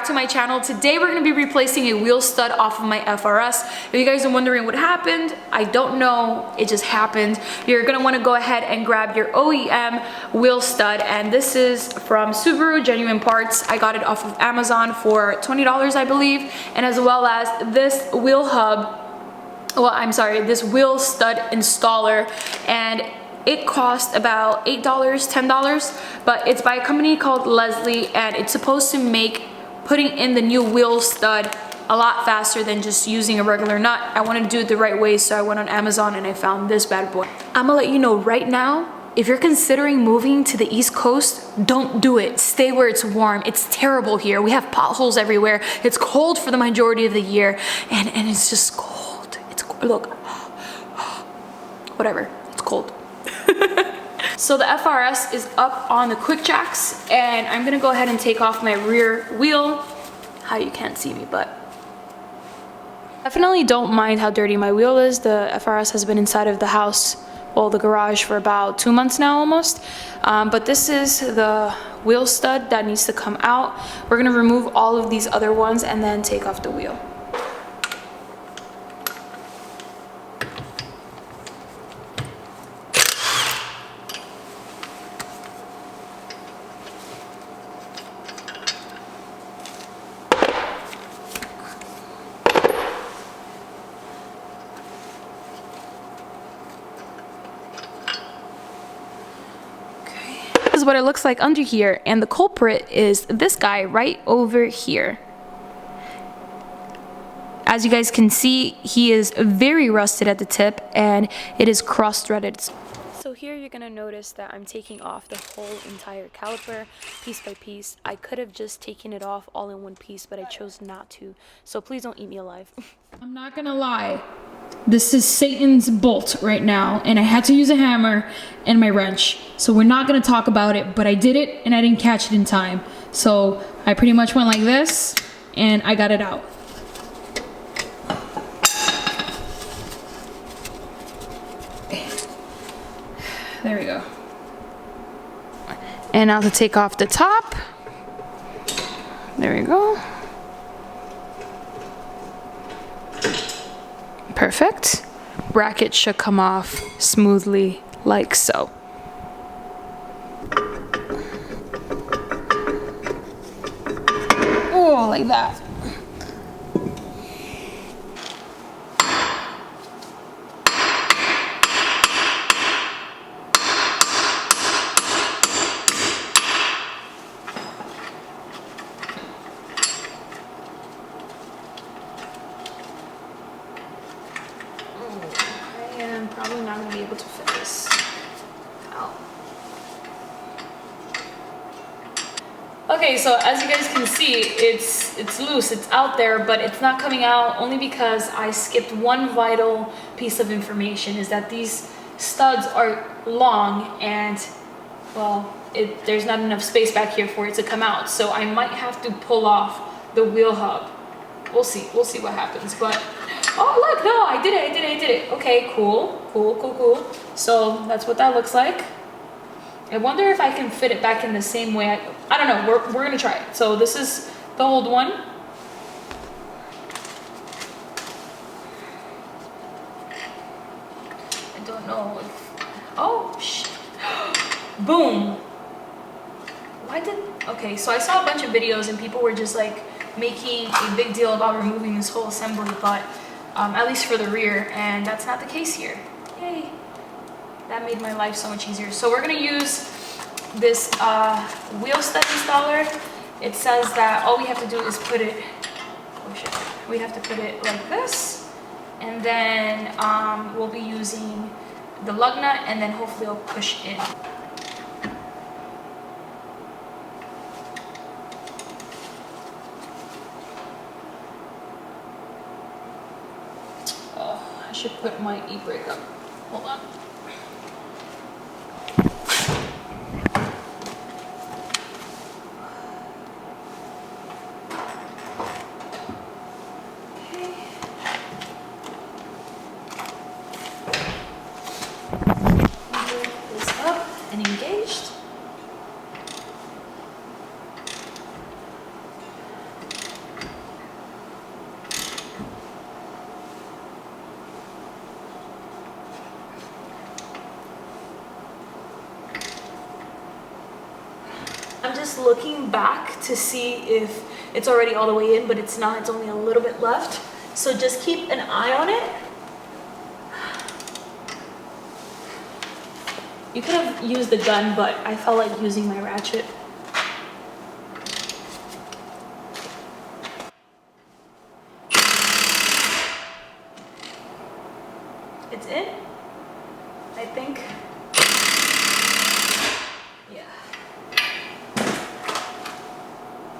back to my channel. Today we're going to be replacing a wheel stud off of my FRS. If you guys are wondering what happened, I don't know, it just happened. You're going to want to go ahead and grab your OEM wheel stud, and this is from Subaru Genuine Parts. I got it off of Amazon for $20, I believe, and as well as this wheel hub, well, I'm sorry, this wheel stud installer, and it cost about $8, $10, but it's by a company called Leslie, and it's supposed to make putting in the new wheel stud a lot faster than just using a regular nut. I wanted to do it the right way, so I went on Amazon and I found this bad boy. I'm gonna let you know right now, if you're considering moving to the East Coast, don't do it. Stay where it's warm. It's terrible here. We have potholes everywhere. It's cold for the majority of the year, and it's just cold. It's cold. Look, whatever, it's cold. So the FRS is up on the quick jacks, and I'm gonna go ahead and take off my rear wheel. How you can't see me, but definitely don't mind how dirty my wheel is. The FRS has been inside of the house, well, the garage, for about 2 months now almost. But this is the wheel stud that needs to come out. We're gonna remove all of these other ones and then take off the wheel. This is what it looks like under here, and the culprit is this guy right over here. As you guys can see, he is very rusted at the tip, and it is cross-threaded. So here you're gonna notice that I'm taking off the whole entire caliper piece by piece. I could have just taken it off all in one piece, but I chose not to, so please don't eat me alive. I'm not gonna lie, this is Satan's bolt right now, and I had to use a hammer and my wrench, so we're not gonna talk about it, but I did it and I didn't catch it in time, so I pretty much went like this and I got it out. There we go. And now to take off the top. There we go. Perfect. Bracket should come off smoothly like so. Oh, like that. Probably not going to be able to fit this out. Okay, so as you guys can see, it's loose, it's out there, but it's not coming out only because I skipped one vital piece of information, is that these studs are long and, well, there's not enough space back here for it to come out, so I might have to pull off the wheel hub. We'll see what happens, but oh look, no, I did it. Okay, cool. So that's what that looks like. I wonder if I can fit it back in the same way. I don't know, we're gonna try it. So this is the old one. I don't know if, oh shit. Boom. Okay, so I saw a bunch of videos and people were just like making a big deal about removing this whole assembly, but at least for the rear, and that's not the case here. Yay. That made my life so much easier. So we're gonna use this wheel stud installer. It says that all we have to do is put it, oh shit, we have to put it like this, and then we'll be using the lug nut, and then hopefully it'll push in. I should put my e-brake up. Hold on. Okay. E-brake is up and engaged. just looking back to see if it's already all the way in, but it's not. It's only a little bit left. So just keep an eye on it. You could have used the gun, but I felt like using my ratchet. It's in, I think. Yeah.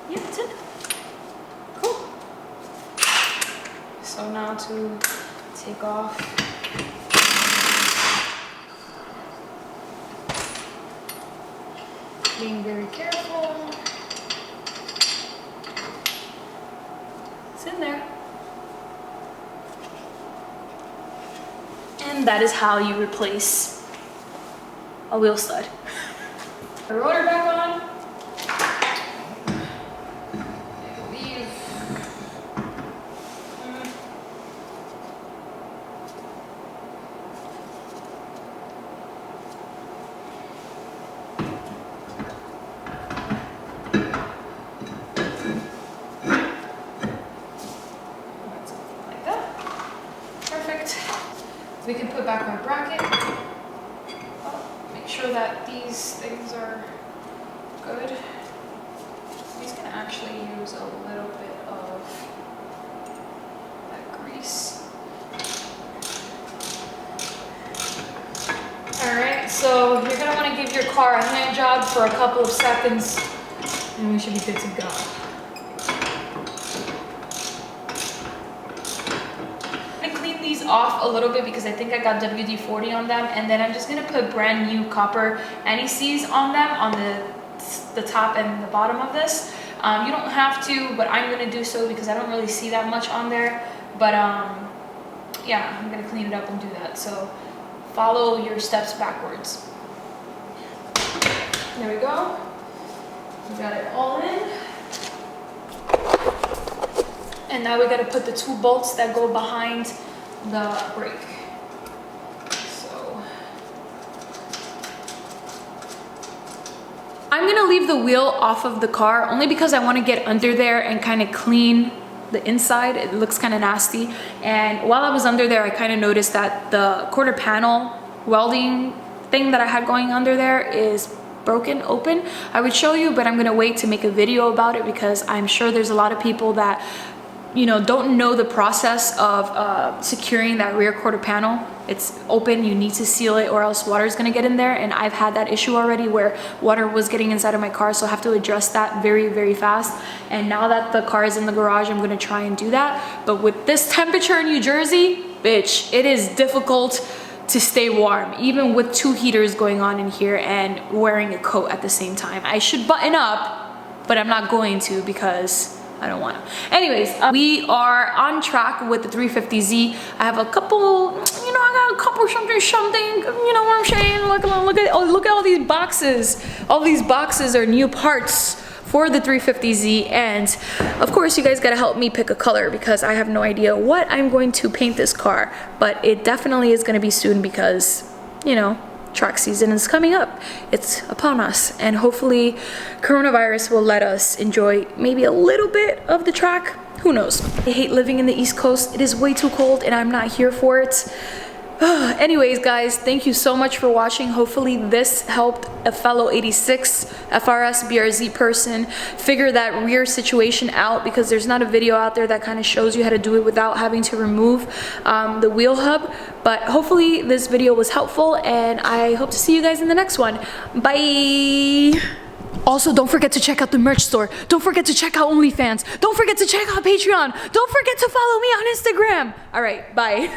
Yeah, it's in. Cool. So now to take off. Being very careful. It's in there. And that is how you replace a wheel stud. The rotor back on. I believe. Like that. Perfect. We can put back our bracket. Make sure that these things are good. These can actually use a little bit of that grease. Alright, so you're going to want to give your car a hand job for a couple of seconds and we should be good to go. Off a little bit because I think I got WD-40 on them, and then I'm just gonna put brand new copper anti-seize on them on the top and the bottom of this. You don't have to, but I'm gonna do so because I don't really see that much on there, but yeah, I'm gonna clean it up and do that. So follow your steps backwards. There we go. We got it all in. And now we gotta put the 2 bolts that go behind the brake. So I'm gonna leave the wheel off of the car only because I want to get under there and kind of clean the inside. It looks kind of nasty, and while I was under there I kind of noticed that the quarter panel welding thing that I had going under there is broken open. I would show you, but I'm gonna wait to make a video about it because I'm sure there's a lot of people that, you know, don't know the process of securing that rear quarter panel. It's open, you need to seal it or else water is gonna get in there, and I've had that issue already where water was getting inside of my car, so I have to address that very, very fast. And now that the car is in the garage, I'm gonna try and do that. But with this temperature in New Jersey, bitch, it is difficult to stay warm, even with 2 heaters going on in here and wearing a coat at the same time. I should button up, but I'm not going to because I don't want to. Anyways, we are on track with the 350Z. I have a couple, you know, I got a couple something, you know what I'm saying? Look at all these boxes. All these boxes are new parts for the 350Z, and of course you guys gotta help me pick a color because I have no idea what I'm going to paint this car, but it definitely is gonna be soon because, you know, track season is coming up. It's upon us, and hopefully coronavirus will let us enjoy maybe a little bit of the track. Who knows? I hate living in the East Coast. It is way too cold and I'm not here for it. Anyways, guys, thank you so much for watching. Hopefully this helped a fellow 86 FRS BRZ person figure that rear situation out, because there's not a video out there that kind of shows you how to do it without having to remove the wheel hub. But hopefully this video was helpful, and I hope to see you guys in the next one. Bye! Also, don't forget to check out the merch store. Don't forget to check out OnlyFans. Don't forget to check out Patreon. Don't forget to follow me on Instagram. All right, bye.